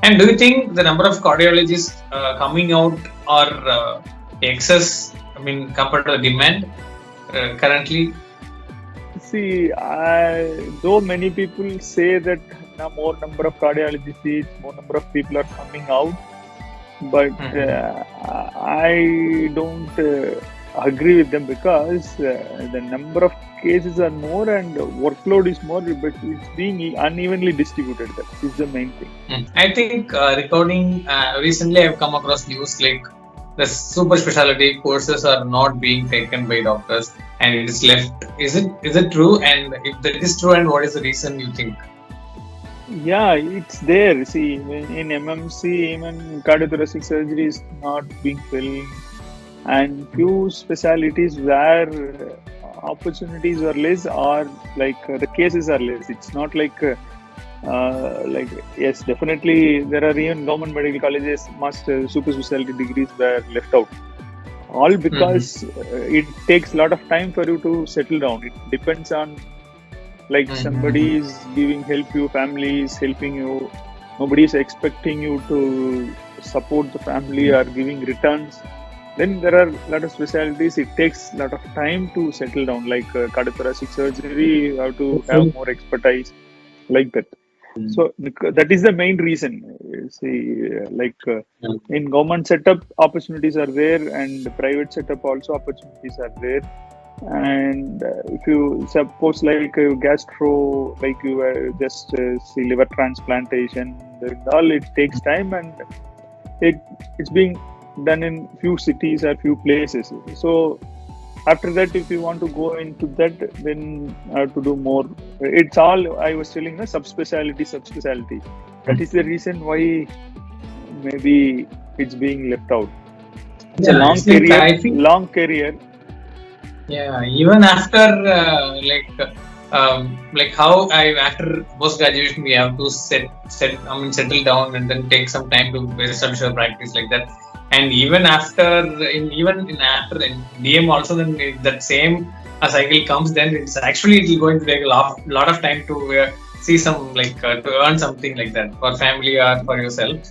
And do you think the number of cardiologists coming out are excess? I mean, compared to the demand currently. See, though many people say that now more number of cardiology seats, more number of people are coming out, but I don't agree with them because the number of cases are more and workload is more, but it's being unevenly distributed. That is the main thing. I think recently I've come across news like the super speciality courses are not being taken by doctors and it is left. Is it true? And if that is true, and what is the reason you think? Yeah, it's there. See, in MMC, even cardiothoracic surgery is not being filled, and few specialties where opportunities are less or like the cases are less. It's not like yes, definitely there are even government medical colleges super specialty degrees were left out, all because it takes a lot of time for you to settle down. It depends on like somebody is help you, family is helping you, nobody is expecting you to support the family or giving returns. Then there are a lot of specialties, it takes a lot of time to settle down, like cardiothoracic surgery, you have to have more expertise like that. So that is the main reason. See, like in government setup, opportunities are there, and private setup also opportunities are there. And if you suppose like gastro, like you just see liver transplantation, all it takes time, and it's being done in few cities or few places. So after that, if you want to go into that, then I have to do more. It's all I was telling, subspeciality. That is the reason why maybe it's being left out. It's a long career. Yeah, even after like how after post graduation we have to settle down and then take some time to establish your practice like that. And even after in DM also, then that same cycle comes, then it's actually going to take a lot of time to see some to earn something like that for family or for yourself.